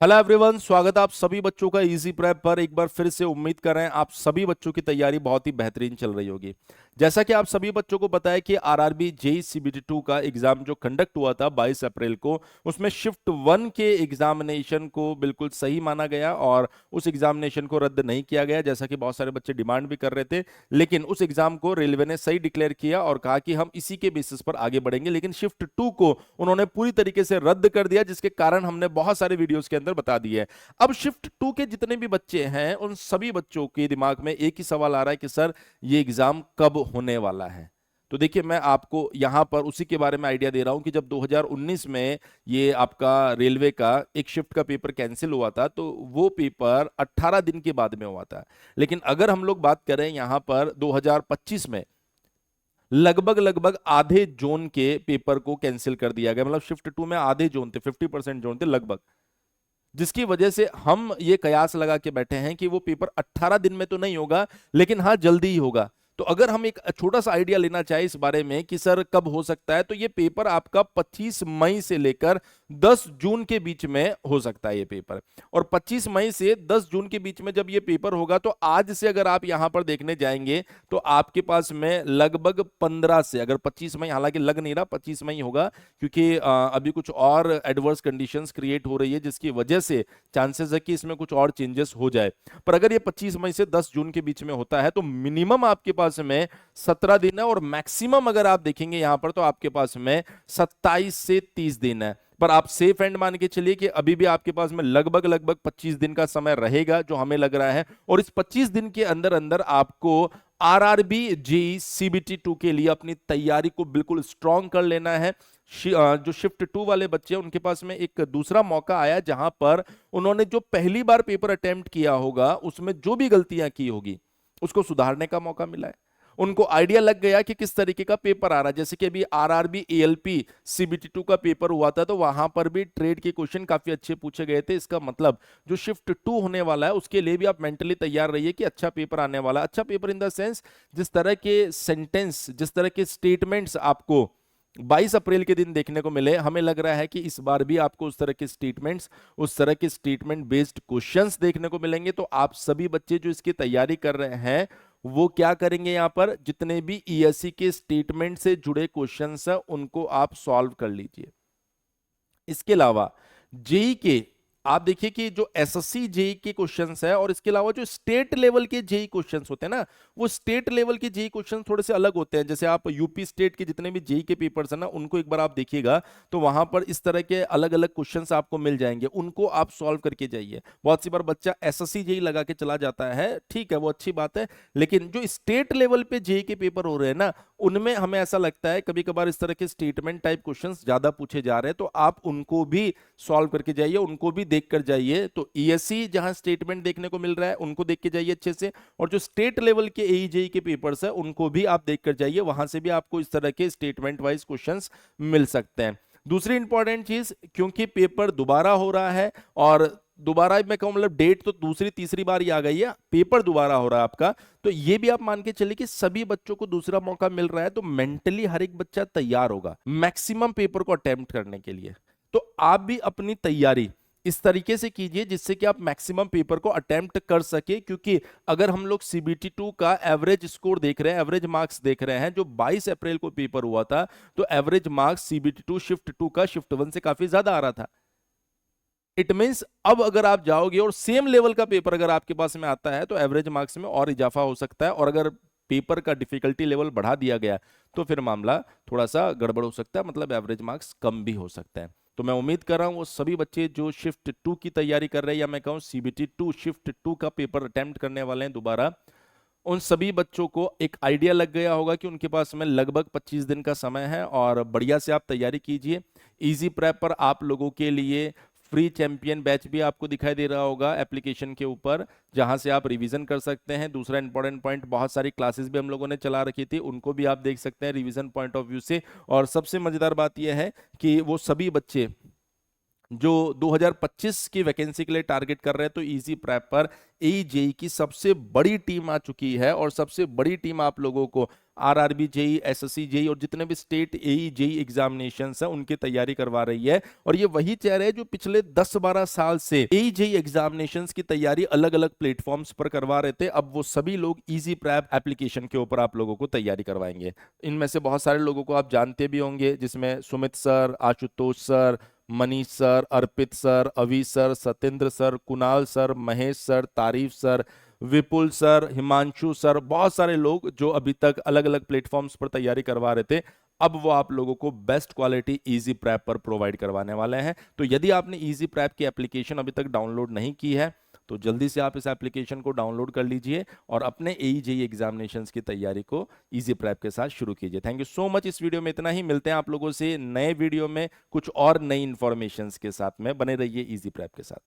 Hello everyone, स्वागत है आप सभी बच्चों का इजी प्रेप पर। एक बार फिर से उम्मीद कर रहे हैं आप सभी बच्चों की तैयारी बहुत ही बेहतरीन चल रही होगी। जैसा कि आप सभी बच्चों को पता है कि आरआरबी जेई सीबीटी 2 का एग्जाम जो कंडक्ट हुआ था 22 अप्रैल को, उसमें शिफ्ट 1 के एग्जामिनेशन को बिल्कुल सही माना गया और उस एग्जामिनेशन को रद्द नहीं किया गया, जैसा कि बहुत सारे बच्चे डिमांड भी कर रहे थे। लेकिन उस एग्जाम को रेलवे ने सही डिक्लेयर किया और कहा कि हम इसी के बेसिस पर आगे बढ़ेंगे। लेकिन शिफ्ट 2 को उन्होंने पूरी तरीके से रद्द कर दिया, जिसके कारण हमने बहुत सारे वीडियोस के अंदर बता दिए है। अब शिफ्ट 2 के जितने भी बच्चे हैं उन सभी बच्चों के दिमाग में एक ही सवाल आ रहा है कि सर ये एग्जाम कब होने वाला है। तो देखिए, मैं आपको यहां पर उसी के बारे में आइडिया दे रहा हूं कि जब 2019 में ये आपका रेलवे का एक शिफ्ट का पेपर कैंसिल हुआ था तो वो पेपर 18 दिन के बाद में हुआ था। लेकिन अगर हम लोग बात करें यहां पर 2025 में, लगभग लगभग आधे जोन के पेपर को कैंसिल कर दिया गया। मतलब शिफ्ट 2 में आधे जोन थे, 50% जोन थे लगभग, जिसकी वजह से हम ये कयास लगा के बैठे हैं कि वो पेपर 18 दिन में तो नहीं होगा, लेकिन हाँ जल्दी ही होगा। तो अगर हम एक छोटा सा आइडिया लेना चाहे इस बारे में कि सर कब हो सकता है, तो ये पेपर आपका 25 मई से लेकर 10 जून के बीच में हो सकता है ये पेपर। और 25 मई से 10 जून के बीच में जब ये पेपर होगा तो आज से अगर आप यहां पर देखने जाएंगे तो आपके पास में लगभग 15 से, अगर 25 मई, हालांकि लग नहीं रहा 25 मई होगा क्योंकि अभी कुछ और एडवर्स कंडीशंस क्रिएट हो रही है जिसकी वजह से चांसेस है कि इसमें कुछ और चेंजेस हो जाए। पर अगर ये 25 मई से 10 जून के बीच में होता है तो मिनिमम आपके पास में 17 दिन है और मैक्सिमम अगर आप देखेंगे यहां पर तो आपके पास में 27 से 30 दिन है। पर आप सेफ एंड मान के चलिए कि अभी भी आपके पास में लगभग लगभग 25 दिन का समय रहेगा जो हमें लग रहा है। और इस 25 दिन के अंदर अंदर आपको आरआरबी जेई सीबीटी 2 के लिए अपनी तैयारी को बिल्कुल स्ट्रांग कर लेना है। जो शिफ्ट 2 वाले बच्चे हैं उनके पास में एक दूसरा मौका आया जहां पर उन्होंने जो पहली बार पेपर अटेम्प्ट किया होगा उसमें जो भी गलतियां की होगी उसको सुधारने का मौका मिला है। उनको आइडिया लग गया कि किस तरीके का पेपर आ रहा है। जैसे कि अभी आरआरबी एएलपी सीबीटी 2 का पेपर हुआ था तो वहां पर भी ट्रेड के क्वेश्चन काफी अच्छे पूछे गए थे। इसका मतलब जो शिफ्ट 2 होने वाला है उसके लिए भी आप मेंटली तैयार रहिए कि अच्छा पेपर आने वाला है। अच्छा पेपर इन द सेंस, जिस तरह के सेंटेंस, जिस तरह के स्टेटमेंट्स आपको 22 अप्रैल के दिन देखने को मिले, हमें लग रहा है कि इस बार भी आपको उस तरह के स्टेटमेंट्स, उस तरह के स्टेटमेंट बेस्ड क्वेश्चंस देखने को मिलेंगे। तो आप सभी बच्चे जो इसकी तैयारी कर रहे हैं वो क्या करेंगे, यहां पर जितने भी ईएससी के स्टेटमेंट से जुड़े क्वेश्चंस हैं उनको आप सॉल्व कर लीजिए। इसके अलावा जेई के आप देखिए कि जो एसएससी जेई के क्वेश्चंस है और इसके अलावा जो स्टेट लेवल के जेई क्वेश्चंस होते हैं ना, वो स्टेट लेवल के जेई क्वेश्चंस थोड़े से अलग होते हैं। जैसे आप यूपी स्टेट के जितने भी जेई के पेपर्स है ना उनको एक बार आप देखिएगा तो वहां पर इस तरह के अलग अलग क्वेश्चंस आपको मिल जाएंगे, उनको आप सॉल्व करके जाइए। बहुत सी बार बच्चा एसएससी जेई लगा के चला जाता है, ठीक है वो अच्छी बात है, लेकिन जो स्टेट लेवल पे जेई के पेपर हो रहे हैं ना उनमें हमें ऐसा लगता है कभी कभार इस तरह के स्टेटमेंट टाइप क्वेश्चंस ज्यादा पूछे जा रहे हैं, तो आप उनको भी सॉल्व करके जाइए, उनको भी देख कर जाइए। तो ईएससी जहां स्टेटमेंट देखने को मिल रहा है उनको देख के जाइए अच्छे से, और जो स्टेट लेवल के एईजेई के पेपर्स है उनको भी आप देख कर जाइए, वहां से भी आपको इस तरह के स्टेटमेंट वाइज क्वेश्चंस मिल सकते हैं। दूसरी इंपॉर्टेंट चीज, क्योंकि पेपर दोबारा हो रहा है और दोबारा मैं कहूं मतलब डेट तो दूसरी तीसरी बार ही आ गई है, पेपर दोबारा हो रहा है आपका, तो ये भी आप मान के चलिए कि सभी बच्चों को दूसरा मौका मिल रहा है, तो मेंटली हर एक बच्चा तैयार होगा मैक्सिमम पेपर को अटेम्प्ट करने के लिए। तो आप भी अपनी तैयारी इस तरीके से कीजिए जिससे कि आप मैक्सिमम पेपर को अटेम्प्ट कर सके, क्योंकि अगर हम लोग सीबीटी 2 का एवरेज स्कोर देख रहे हैं, एवरेज मार्क्स देख रहे हैं, जो 22 अप्रैल को पेपर हुआ था तो एवरेज मार्क्स सीबीटी 2 शिफ्ट 2 का शिफ्ट 1 से काफी ज्यादा आ रहा था। इट मीन्स अब अगर आप जाओगे और सेम लेवल का पेपर अगर आपके पास में आता है तो एवरेज मार्क्स में और इजाफा हो सकता है, और अगर पेपर का डिफिकल्टी लेवल बढ़ा दिया गया तो फिर मामला थोड़ा सा गड़बड़ हो सकता है, मतलब एवरेज मार्क्स कम भी हो सकता है। तो मैं उम्मीद कर रहा हूं वो सभी बच्चे जो शिफ्ट 2 की तैयारी कर रहे हैं, या मैं कहूं सीबीटी 2 शिफ्ट 2 का पेपर अटेम्प्ट करने वाले हैं दोबारा, उन सभी बच्चों को एक आइडिया लग गया होगा कि उनके पास में लगभग 25 दिन का समय है और बढ़िया से आप तैयारी कीजिए। इजी प्रेप पर आप लोगों के लिए फ्री चैंपियन बैच भी आपको दिखाई दे रहा होगा एप्लीकेशन के ऊपर, जहां से आप रिवीजन कर सकते हैं। दूसरा इंपॉर्टेंट पॉइंट, बहुत सारी क्लासेस भी हम लोगों ने चला रखी थी, उनको भी आप देख सकते हैं रिवीजन पॉइंट ऑफ व्यू से। और सबसे मजेदार बात यह है कि वो सभी बच्चे जो 2025 की वैकेंसी के लिए टारगेट कर रहे हैं, तो इजी प्रेप पर एई जेई की सबसे बड़ी टीम आ चुकी है और सबसे बड़ी टीम आप लोगों को आरआरबी जेई, एसएससी जेई और जितने भी स्टेट एई जेई एग्जामिनेशंस हैं उनकी तैयारी करवा रही है। और ये वही चेहरे हैं जो पिछले 10-12 साल से एई जेई एग्जामिनेशंस की तैयारी अलग अलग प्लेटफॉर्म्स पर करवा रहे थे। अब वो सभी लोग इजी प्रेप एप्लीकेशन के ऊपर आप लोगों को तैयारी करवाएंगे। इनमें से बहुत सारे लोगों को आप जानते भी होंगे, जिसमें Sumit sir, Ashutosh sir, Manish sir, Arpit sir, Avi sir, Satyendra sir, Kunal sir, Mahesh sir, Tareef sir, Vipul sir, Himanshu sir, बहुत सारे लोग जो अभी तक अलग अलग प्लेटफॉर्म्स पर तैयारी करवा रहे थे, अब वो आप लोगों को बेस्ट क्वालिटी इजी प्रेप पर प्रोवाइड करवाने वाले हैं। तो यदि आपने इजी प्रेप की एप्लीकेशन अभी तक डाउनलोड नहीं की है तो जल्दी से आप इस एप्लीकेशन को डाउनलोड कर लीजिए और अपने एई जेई एग्जामिनेशंस की तैयारी को इजी प्रेप के साथ शुरू कीजिए। Thank you so much. इस वीडियो में इतना ही, मिलते हैं आप लोगों से नए वीडियो में कुछ और नई इंफॉर्मेशंस के साथ में। बने रहिए इजी प्रेप के साथ।